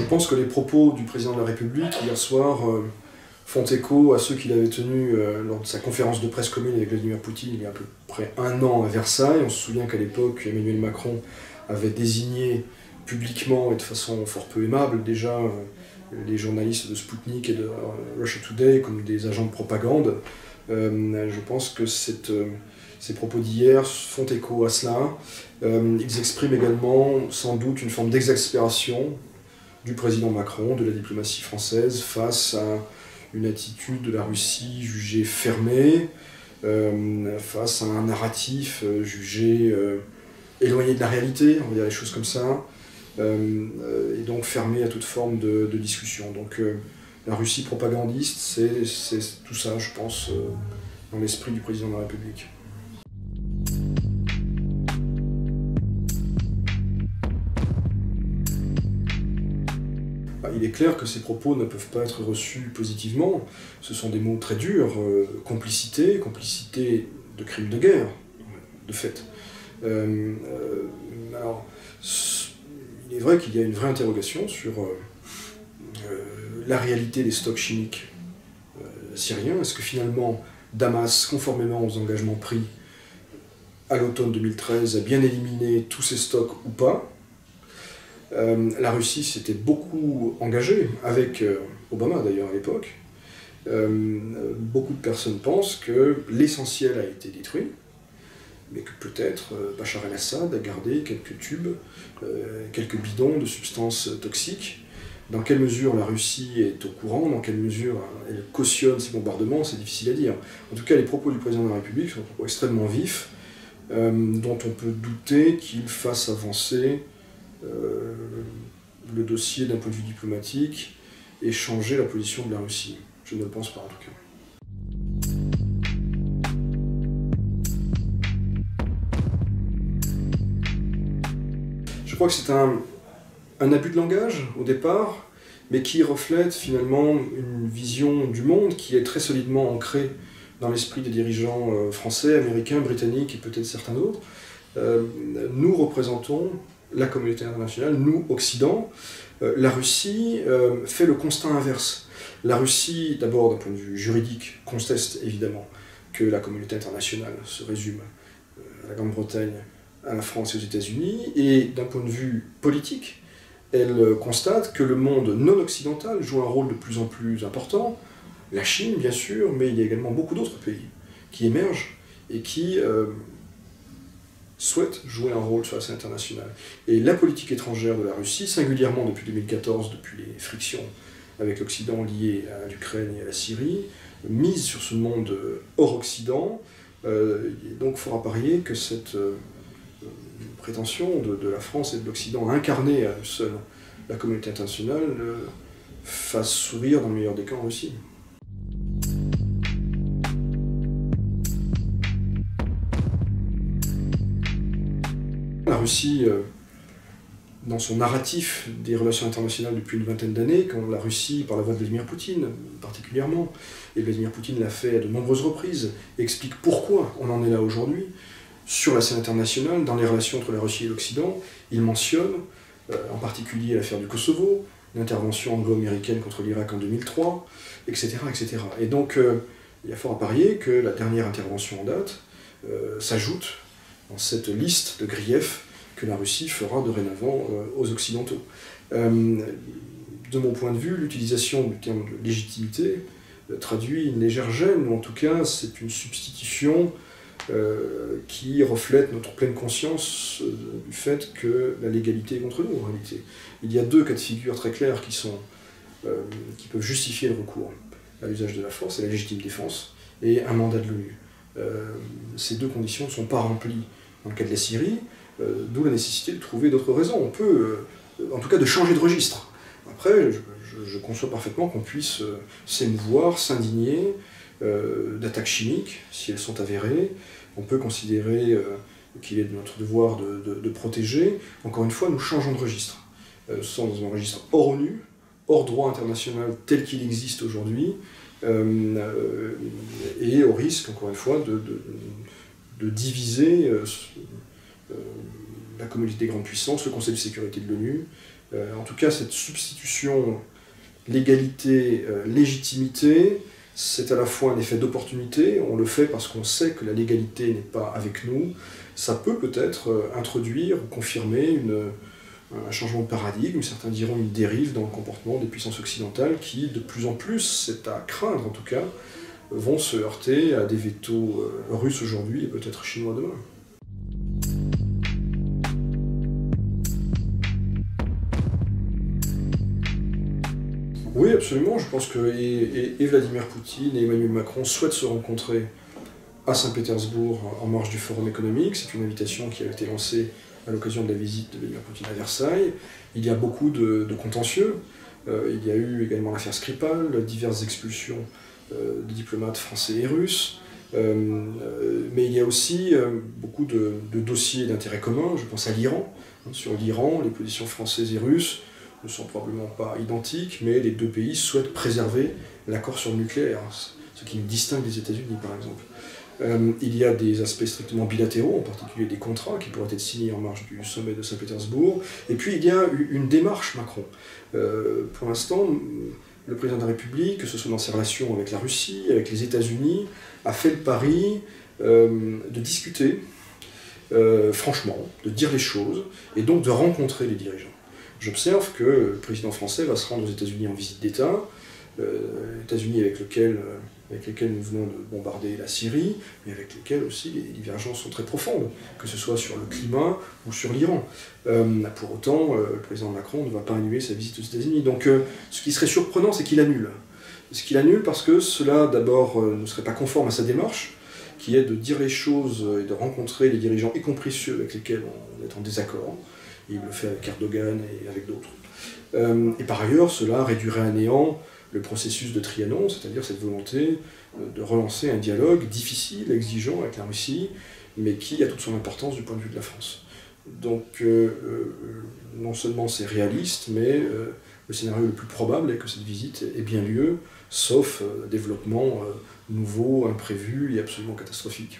pense que les propos du président de la République hier soir font écho à ceux qu'il avait tenus lors de sa conférence de presse commune avec Vladimir Poutine il y a à peu près un an à Versailles. On se souvient qu'à l'époque, Emmanuel Macron avait désigné publiquement et de façon fort peu aimable déjà les journalistes de Sputnik et de Russia Today comme des agents de propagande. Je pense que ces propos d'hier font écho à cela. Ils expriment également sans doute une forme d'exaspération du président Macron, de la diplomatie française, face à une attitude de la Russie jugée fermée, face à un narratif jugé éloigné de la réalité, on va dire les choses comme ça, et donc fermé à toute forme de discussion. Donc la Russie propagandiste, c'est tout ça, je pense, dans l'esprit du président de la République. Il est clair que ces propos ne peuvent pas être reçus positivement. Ce sont des mots très durs, complicité de crimes de guerre, de fait. Alors, il est vrai qu'il y a une vraie interrogation sur la réalité des stocks chimiques syriens. Est-ce que finalement Damas, conformément aux engagements pris à l'automne 2013, a bien éliminé tous ces stocks ou pas? La Russie s'était beaucoup engagée, avec Obama d'ailleurs à l'époque. Beaucoup de personnes pensent que l'essentiel a été détruit, mais que peut-être Bachar el-Assad a gardé quelques tubes, quelques bidons de substances toxiques. Dans quelle mesure la Russie est au courant, dans quelle mesure elle cautionne ces bombardements, c'est difficile à dire. En tout cas, les propos du président de la République sont des propos extrêmement vifs, dont on peut douter qu'ils fassent avancer le dossier d'un point de vue diplomatique et changer la position de la Russie. Je ne le pense pas en tout cas. Je crois que c'est un abus de langage au départ, mais qui reflète finalement une vision du monde qui est très solidement ancrée dans l'esprit des dirigeants français, américains, britanniques et peut-être certains d'autres. Nous représentons la communauté internationale, nous, Occident. La Russie fait le constat inverse. La Russie, d'abord d'un point de vue juridique, conteste évidemment que la communauté internationale se résume à la Grande-Bretagne, à la France et aux États-Unis, et d'un point de vue politique, elle constate que le monde non occidental joue un rôle de plus en plus important. La Chine, bien sûr, mais il y a également beaucoup d'autres pays qui émergent et qui souhaitent jouer un rôle sur la scène internationale. Et la politique étrangère de la Russie, singulièrement depuis 2014, depuis les frictions avec l'Occident liées à l'Ukraine et à la Syrie, mise sur ce monde hors Occident. Donc il faudra parier que cette prétention de la France et de l'Occident à incarner à eux seuls la communauté internationale fasse sourire dans le meilleur des cas en Russie. La Russie, dans son narratif des relations internationales depuis une vingtaine d'années, quand la Russie, par la voix de Vladimir Poutine particulièrement, et Vladimir Poutine l'a fait à de nombreuses reprises, explique pourquoi on en est là aujourd'hui, sur la scène internationale, dans les relations entre la Russie et l'Occident, il mentionne en particulier l'affaire du Kosovo, l'intervention anglo-américaine contre l'Irak en 2003, etc. etc. Et donc, il y a fort à parier que la dernière intervention en date s'ajoute dans cette liste de griefs que la Russie fera dorénavant aux Occidentaux. De mon point de vue, l'utilisation du terme de légitimité traduit une légère gêne, ou en tout cas c'est une substitution qui reflète notre pleine conscience du fait que la légalité est contre nous en réalité. Il y a deux cas de figure très clairs qui peuvent justifier le recours à l'usage de la force, c'est la légitime défense et un mandat de l'ONU. Ces deux conditions ne sont pas remplies dans le cas de la Syrie, d'où la nécessité de trouver d'autres raisons. On peut, en tout cas, de changer de registre. Après, je conçois parfaitement qu'on puisse s'émouvoir, s'indigner d'attaques chimiques, si elles sont avérées. On peut considérer qu'il est de notre devoir de protéger. Encore une fois, nous changeons de registre. Nous sommes dans un registre hors ONU, hors droit international tel qu'il existe aujourd'hui, et au risque, encore une fois, de diviser la communauté des grandes puissances, le Conseil de sécurité de l'ONU, En tout cas, cette substitution légalité, légitimité, c'est à la fois un effet d'opportunité, on le fait parce qu'on sait que la légalité n'est pas avec nous, ça peut peut-être introduire ou confirmer un changement de paradigme, certains diront une dérive dans le comportement des puissances occidentales qui, de plus en plus, c'est à craindre en tout cas, vont se heurter à des vétos russes aujourd'hui et peut-être chinois demain. Oui, absolument. Je pense que et Vladimir Poutine et Emmanuel Macron souhaitent se rencontrer à Saint-Pétersbourg en marge du Forum économique. C'est une invitation qui a été lancée à l'occasion de la visite de Vladimir Poutine à Versailles. Il y a beaucoup de contentieux. Il y a eu également l'affaire Skripal, diverses expulsions de diplomates français et russes. Mais il y a aussi beaucoup de dossiers d'intérêt commun. Je pense à l'Iran. Sur l'Iran, les positions françaises et russes ne sont probablement pas identiques, mais les deux pays souhaitent préserver l'accord sur le nucléaire, ce qui distingue les États-Unis par exemple. Il y a des aspects strictement bilatéraux, en particulier des contrats qui pourraient être signés en marge du sommet de Saint-Pétersbourg, et puis il y a une démarche Macron. Pour l'instant, le président de la République, que ce soit dans ses relations avec la Russie, avec les États-Unis, a fait le pari de discuter franchement, de dire les choses, et donc de rencontrer les dirigeants. J'observe que le président français va se rendre aux États-Unis en visite d'État, États-Unis avec lesquels nous venons de bombarder la Syrie, mais avec lesquels aussi les divergences sont très profondes, que ce soit sur le climat ou sur l'Iran. Pour autant, le président Macron ne va pas annuler sa visite aux États-Unis. Donc ce qui serait surprenant, c'est qu'il annule. Ce qu'il annule parce que cela, d'abord, ne serait pas conforme à sa démarche, qui est de dire les choses et de rencontrer les dirigeants, y compris ceux avec lesquels on est en désaccord. Il le fait avec Erdogan et avec d'autres. Et par ailleurs, cela réduirait à néant le processus de Trianon, c'est-à-dire cette volonté de relancer un dialogue difficile, exigeant avec la Russie, mais qui a toute son importance du point de vue de la France. Donc, non seulement c'est réaliste, mais le scénario le plus probable est que cette visite ait bien lieu, sauf développement nouveau, imprévu et absolument catastrophique.